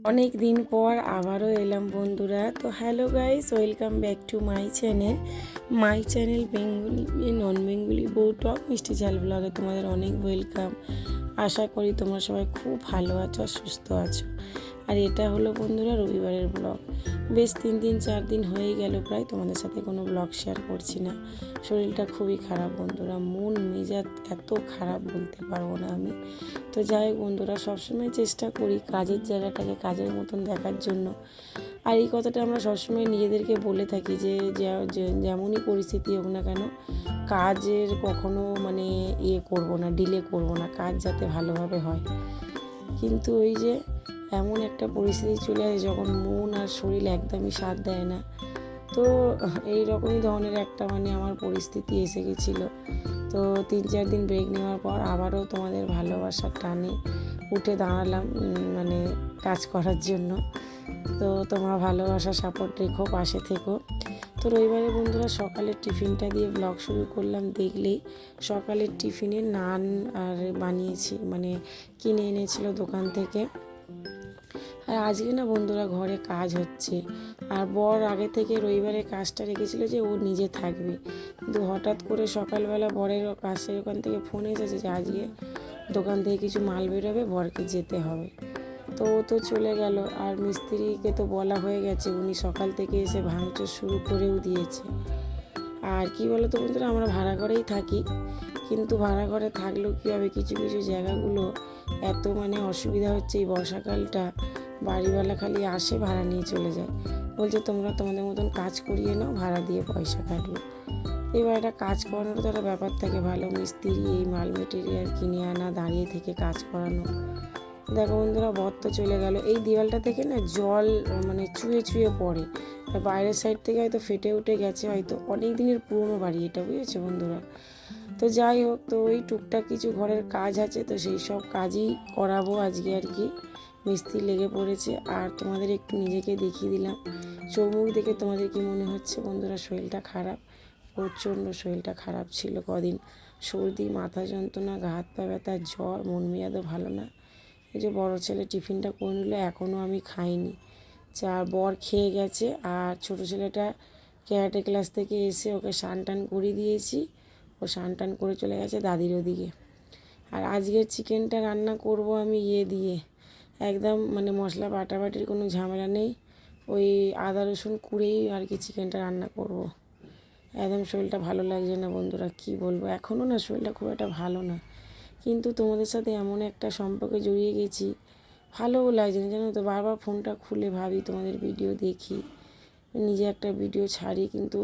অনেক দিন পর আবারও এলাম বন্ধুরা। তো hello guys, welcome back to my channel Bengali non Bengali বউ টক মিষ্টি ঝাল ব্লগে তোমাদের অনেক ওয়েলকাম। আশা করি তোমরা সবাই খুব ভালো আছো আর সুস্থ আছো। আর এটা হলো বন্ধুরা রবিবারের ব্লগ। বেশ 3-4 দিন হয়ে গেল প্রায় তোমাদের সাথে কোনো ব্লগ শেয়ার করছি না। শরীরটা খুবই খারাপ বন্ধুরা, মন মেজাজ এত খারাপ বলতে পারবো না আমি। তো যাই হোক বন্ধুরা, সবসময় চেষ্টা করি কাজের জায়গাটাকে কাজের মতন দেখার জন্য। আর এই কথাটা আমরা সবসময় নিজেদেরকে বলে থাকি যে যেমনই পরিস্থিতি হোক না কেন, কাজের কখনো করবো না, ডিলে করবো না, কাজ যাতে ভালোভাবে হয়। কিন্তু ওই যে এমন একটা পরিস্থিতি চলে আসে যখন মন আর শরীর একদমই সাথ দেয় না। তো এই রকমই ধরনের একটা আমার পরিস্থিতি এসে গেছিলো। তো 3-4 দিন ব্রেক নেওয়ার পর আবারও তোমাদের ভালোবাসার টানে উঠে দাঁড়ালাম কাজ করার জন্য। তো তোমরা ভালোবাসা সাপোর্ট রেখো, পাশে থেকো। তো রবিবারে বন্ধুরা সকালের টিফিনটা দিয়ে ব্লগ শুরু করলাম। দেখলেই সকালের টিফিনে নান আর বানিয়েছি, কিনে এনেছিল দোকান থেকে। আর আজকে না বন্ধুরা ঘরে কাজ হচ্ছে, আর বর আগে থেকে রবিবারের কাজটা রেখেছিল যে ও নিজে থাকবে। কিন্তু হঠাৎ করে সকালবেলা বরের কাছের ওখান থেকে ফোন এসেছে যে আজকে দোকান থেকে কিছু মাল বেরোবে, বরকে যেতে হবে। তো ও তো চলে গেল, আর মিস্ত্রিকে তো বলা হয়ে গেছে, উনি সকাল থেকে এসে ভাঙচুর শুরু করেও দিয়েছে। আর কি বলো তো বন্ধুরা, আমরা ভাড়া ঘরেই থাকি, কিন্তু ভাড়া ঘরে থাকলেও কী হবে, কিছু কিছু জায়গাগুলো এত অসুবিধা হচ্ছে। এই বর্ষাকালটা বাড়িওয়ালা খালি আসে, ভাড়া নিয়ে চলে যায়, বলছে তোমরা তোমাদের মতন কাজ করিয়ে নাও, ভাড়া দিয়ে পয়সা কাটবে। এবার একটা কাজ করানোর তো একটা ব্যাপার থাকে, ভালো মিস্ত্রি, এই মাল মেটেরিয়াল কিনে আনা, দাঁড়িয়ে থেকে কাজ করানো। দেখো বন্ধুরা, বর তো চলে গেল। এই দেওয়ালটা থেকে না জল চুয়ে চুয়ে পড়ে, আর বাইরের সাইড থেকে হয়তো ফেটে উঠে গেছে, হয়তো অনেক দিনের পুরনো বাড়ি এটা, বুঝেছো বন্ধুরা। তো যাই হোক, তো ওই টুকটাক কিছু ঘরের কাজ আছে, তো সেই সব কাজই করাবো আজকে আর কি। মিস্ত্রি লেগে পড়েছে। আর তোমাদের একটু নিজেকে দেখিয়ে দিলাম। চোখ দেখে তোমাদের কি মনে হচ্ছে বন্ধুরা? শরীরটা খারাপ, প্রচণ্ড শরীরটা খারাপ ছিল কদিন। সর্দি, মাথা যন্ত্রণা, গা হাত পা ব্যথা, জ্বর, মন মেজাজও ভালো না। এই যে বড়ো ছেলে টিফিনটা করে নিল, এখনও আমি খাইনি। বর খেয়ে গেছে, আর ছোটো ছেলেটা ক্যারাটে ক্লাস থেকে এসে ওকে স্নান টান করিয়ে দিয়েছি। ও স্নান টান করে চলে গেছে দাদির ওদিকে। আর আজকের চিকেনটা রান্না করব আমি দিয়ে একদম মশলা বাটাবাটির কোনো ঝামেলা নেই, ওই আদা রসুন কুড়েই আর কি চিকেনটা রান্না করব। একদম শরীরটা ভালো লাগছে না বন্ধুরা, কি বলবো, এখনও না শরীরটা খুব একটা ভালো না। কিন্তু তোমাদের সাথে এমন একটা সম্পর্কে জড়িয়ে গেছি, ভালোও লাগছে না জানো তো। বারবার ফোনটা খুলে ভাবি, তোমাদের ভিডিও দেখি, নিজে একটা ভিডিও ছাড়ি, কিন্তু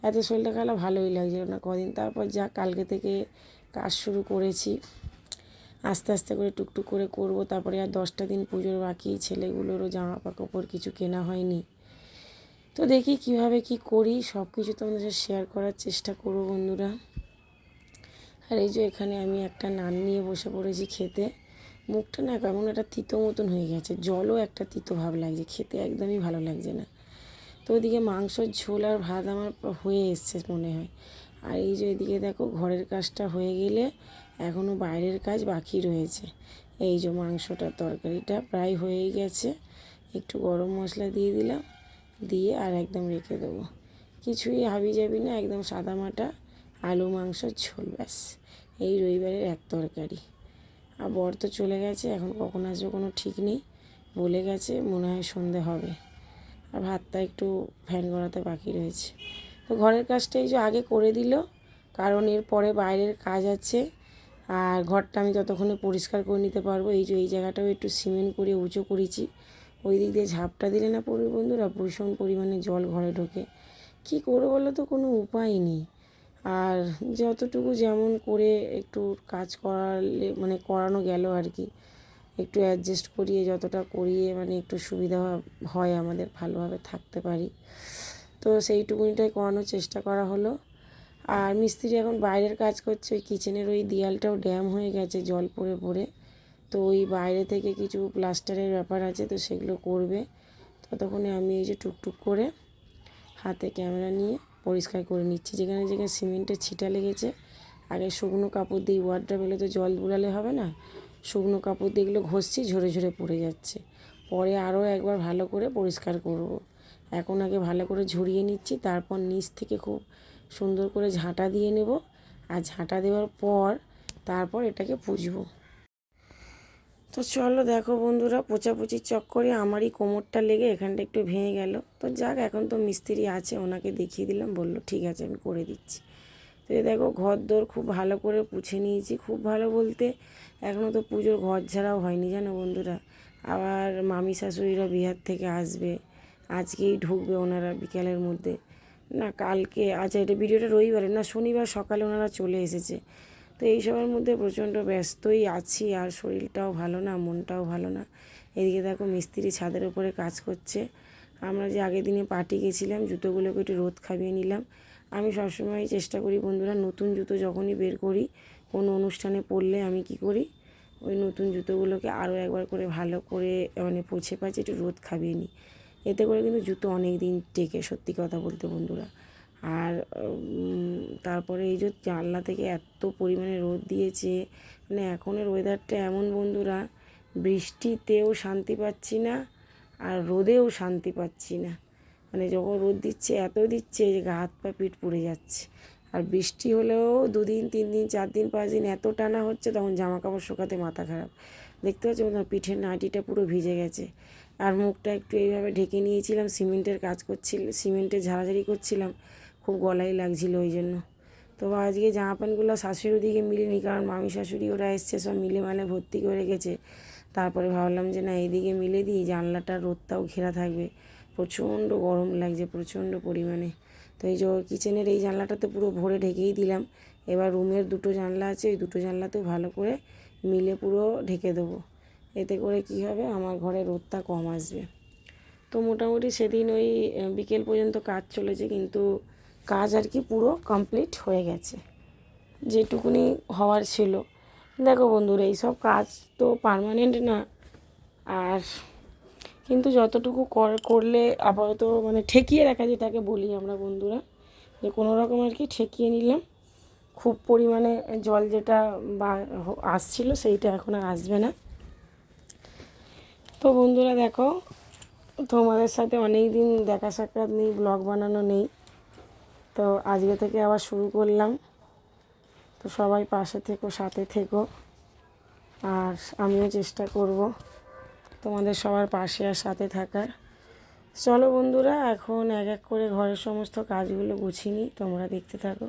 এত শরীরটা খারাপ ভালোই লাগছিল না কদিন। তারপর যা কালকে থেকে কাজ শুরু করেছি, আস্তে আস্তে করে টুকটুক করে করব। তারপরে আর 10টা দিন পুজোর বাকি, ছেলেগুলোরও জামা কাপড় কিছু কেনা হয়নি। তো দেখি কিভাবে কি করি, সব কিছু তোমাদের সাথে শেয়ার করার চেষ্টা করবো বন্ধুরা। আর এই যে এখানে আমি একটা নান নিয়ে বসে পড়েছি খেতে। মুখটা না কেমন একটা তিতো মতন হয়ে গেছে, জলও একটা তিতো ভাব লাগছে, খেতে একদমই ভালো লাগছে না। তো ওইদিকে মাংসর ঝোল আর ভাত আমার হয়ে এসছে মনে হয়। আর এই যে এদিকে দেখো, ঘরের কাজটা হয়ে গেলে এখনও বাইরের কাজ বাকি রয়েছে। এই যে মাংসটার তরকারিটা প্রায় হয়েই গেছে, একটু গরম মশলা দিয়ে দিলাম, দিয়ে আর একদম রেখে দেবো। কিছুই হাবি যাবি না, একদম সাদামাটা আলু মাংসর ঝোল, ব্যাস। এই রবিবারের এক তরকারি। আর বর তো চলে গেছে, এখন কখন আসবে কোনো ঠিক নেই, বলে গেছে মনে হয় সন্ধে হবে। আর ভাতটা একটু ফ্যান করাতে বাকি রয়েছে। তো ঘরের কাজটা এই যে আগে করে দিল, কারণ এরপরে বাইরের কাজ আছে। আর ঘরটা আমি ততক্ষণে পরিষ্কার করে নিতে পারবো। এই যে এই জায়গাটাও একটু সিমেন্ট করে উঁচু করেছি, ওই দিক দিয়ে ঝাপটা দিলে না পড়বে বন্ধুরা, ভীষণ পরিমাণে জল ঘরে ঢোকে। কী করবো বলো তো, কোনো উপায় নেই। আর যতটুকু যেমন করে একটু কাজ করালে করানো গেল আর কি, একটু অ্যাডজাস্ট করিয়ে যতটা করিয়ে একটু সুবিধা হয়, আমাদের ভালোভাবে থাকতে পারি। তো সেইটুকুনিটাই করানোর চেষ্টা করা হলো। আর মিস্ত্রি এখন বাইরের কাজ করছে, ওই কিচেনের ওই দেয়ালটাও ড্যাম হয়ে গেছে জল পড়ে পড়ে। তো ওই বাইরে থেকে কিছু প্লাস্টারের ব্যাপার আছে, তো সেগুলো করবে। ততক্ষণে আমি এই যে টুকটুক করে হাতে ক্যামেরা নিয়ে পরিষ্কার করে নিচ্ছি। যেখানে যেখানে সিমেন্টের ছিটা লেগেছে, আগে শুকনো কাপড় দিয়ে, ওয়ার্ডটা বেলে তো জল বুলালে হবে না, শুকনো কাপড় দিয়ে এগুলো ঘষছি, ঝরে ঝরে পড়ে যাচ্ছে। পরে আরও একবার ভালো করে পরিষ্কার করব। এখন আগে ভালো করে ঝরিয়ে নিচ্ছি, তারপর নিচ থেকে খুব সুন্দর করে ঝাঁটা দিয়ে নেব। আর ঝাঁটা দেওয়ার পর তারপর এটাকে পুজবো। তো চলো দেখো বন্ধুরা, পোচাপুচির চক্করে আমারই কোমরটা লেগে এখানটা একটু ভেঙে গেল। তো যাক, এখন তো মিস্ত্রি আছে, ওনাকে দেখিয়ে দিলাম, বললো ঠিক আছে আমি করে দিচ্ছি। তো এই দেখো ঘরদোর খুব ভালো করে পুছে নিয়েছি। খুব ভালো বলতে এখনও তো পুজোর ঘর ঝাড়াও হয়নি জানো বন্ধুরা। আবার মামি শাশুড়িরা বিহার থেকে আসবে, আজকেই ঢুকবে ওনারা বিকেলের মধ্যে, না কালকে, আচ্ছা এটা ভিডিওটা রবিবারে না শনিবার সকালে ওনারা চলে এসেছে। তো এইসবের মধ্যে প্রচণ্ড ব্যস্তই আছি, আর শরীরটাও ভালো না, মনটাও ভালো না। এদিকে দেখো মিস্ত্রি ছাদের উপরে কাজ করছে। আমরা যে আগের দিনে পার্টি গেছিলাম, জুতোগুলোকে একটু রোদ খাইয়ে নিলাম। আমি সবসময় চেষ্টা করি বন্ধুরা, নতুন জুতো যখনই বের করি কোনো অনুষ্ঠানে পরলে আমি কি করি, ওই নতুন জুতোগুলোকে আরও একবার করে ভালো করে মানে পোছে পাছে একটু রোদ খাইয়ে নিই। এতে করে কিন্তু জুতো অনেক দিন টেকে, সত্যি কথা বলতে বন্ধুরা। আর তারপরে এই যে জানলা থেকে এত পরিমাণে রোদ দিয়েছে, মানে এখনের ওয়েদারটা এমন বন্ধুরা, বৃষ্টিতেও শান্তি পাচ্ছি না আর রোদেও শান্তি পাচ্ছি না। মানে যখন রোদ দিচ্ছে এত দিচ্ছে যে গা হাত পা পিঠ পুড়ে যাচ্ছে। আর বৃষ্টি হলেও 2 দিন 3 দিন 4 দিন 5 দিন এত টানা হচ্ছে, তখন জামা কাপড় শুকাতে মাথা খারাপ। দেখতে পাচ্ছি বন্ধুরা, পিঠের নাটিটা পুরো ভিজে গেছে। আর মুখটা একটু এইভাবে ঢেকে নিয়েছিলাম, সিমেন্টের কাজ করছিল, সিমেন্টের ঝাড়াঝাড়ি করছিলাম, খুব গলায় লাগছিল ওই জন্য। তো আজকে জামা প্যান্টগুলো শাশুড়ি দিকে মিলিনি, কারণ মামি শাশুড়ি ওরা এসছে, সব মিলে মানে ভর্তি করে রেখেছে। তারপরে ভাবলাম যে না এইদিকে মিলে দিই, জানলাটা রোদটাও ঘেরা থাকবে। প্রচণ্ড গরম লাগছে, প্রচণ্ড পরিমাণে। তো এই যে কিচেনের এই জানলাটাতে পুরো ভরে ঢেকেই দিলাম। এবার রুমের 2টো জানলা আছে, ওই 2টো জানলাতেও ভালো করে মিলে পুরো ঢেকে দেবো। এতে করে কি হবে, আমার ঘরে রোদটা কম আসবে। তো মোটামুটি সেদিন ওই বিকেল পর্যন্ত কাজ চলেছে, কিন্তু কাজ আর কি পুরো কমপ্লিট হয়ে গেছে, যেটুকুনি হওয়ার ছিল। দেখো বন্ধুরা, এইসব কাজ তো পার্মানেন্ট না, আর কিন্তু যতটুকু করলে আপাতত মানে ঠেকিয়ে রাখা, যেটাকে বলি আমরা বন্ধুরা, যে কোনো রকম আর কি ঠেকিয়ে নিলাম। খুব পরিমাণে জল যেটা আসছিল সেইটা এখন আর আসবে না। তো বন্ধুরা দেখো, তোমাদের সাথে অনেক দিন দেখা সাক্ষাৎ নেই, ব্লগ বানানো নেই, তো আজকে থেকে আবার শুরু করলাম। তো সবাই পাশে থেকো, সাথে থেকো, আর আমিও চেষ্টা করব তোমাদের সবার পাশে আর সাথে থাকার। চলো বন্ধুরা, এখন এক এক করে ঘরের সমস্ত কাজগুলো গুছিয়ে নিই, তোমরা দেখতে থাকো।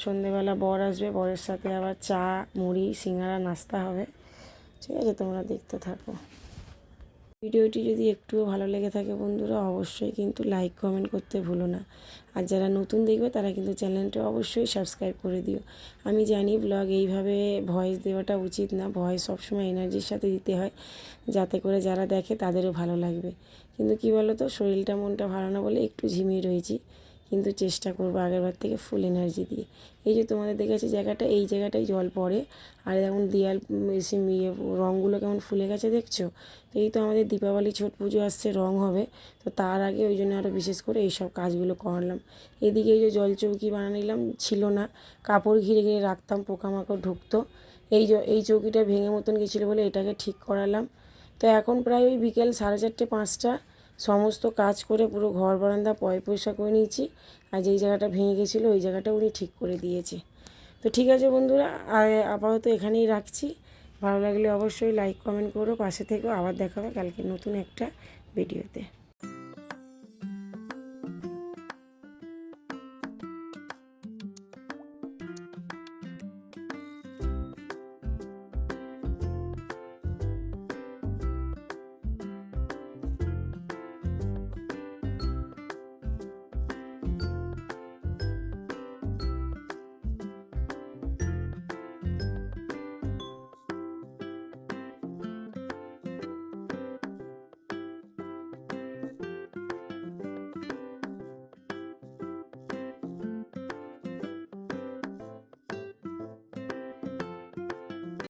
সন্ধেবেলা বর আসবে, বরের সাথে আবার চা মুড়ি সিঙ্গারা নাস্তা হবে, ঠিক আছে, তোমরা দেখতে থাকো। ভিডিওটি যদি একটুও ভালো লেগে থাকে বন্ধুরা, অবশ্যই কিন্তু লাইক কমেন্ট করতে ভুলো না। আর যারা নতুন দেখবে তারা কিন্তু চ্যানেলটা অবশ্যই সাবস্ক্রাইব করে দিও। আমি জানি ব্লগ এইভাবে ভয়েস দেওয়াটা উচিত না, ভয়েস সবসময় এনার্জির সাথে দিতে হয়, যাতে করে যারা দেখে তাদেরও ভালো লাগবে। কিন্তু কি বলো তো, শরীরটা মনটা ভালো না বলে একটু ঝিমিয়ে রয়েছি, কিন্তু চেষ্টা করবো আগেরবার থেকে ফুল এনার্জি দিয়ে। এই যে তোমাদের দেখেছি জায়গাটা, এই জায়গাটায় জল পড়ে, আর যেমন দেয়াল এসে রঙগুলো কেমন ফুলে গেছে দেখছো। তো এই তো আমাদের দীপাবলি ছট পুজো আসছে, রং হবে, তো তার আগে ওই জন্য আরও বিশেষ করে এইসব কাজগুলো করলাম। এদিকে এই যে জল চৌকি বানানিলাম, ছিল না, কাপড় ঘিরে ঘিরে রাখতাম, পোকামাকড় ঢুকতো। এই চৌকিটা ভেঙে মতন গেছিলো বলে এটাকে ঠিক করালাম। তো এখন প্রায় ওই বিকেল 4:30 5টা, সমস্ত কাজ করে পুরো ঘর বারান্দা পরিষ্কার করে নিয়েছি। আর যেই জায়গাটা ভেঙে গেছিলো ওই জায়গাটা উনি ঠিক করে দিয়েছে। তো ঠিক আছে বন্ধুরা, আর আপাতত এখানেই রাখছি। ভালো লাগলে অবশ্যই লাইক কমেন্ট করো, পাশে থেকো। আবার দেখা হবে কালকে নতুন একটা ভিডিওতে।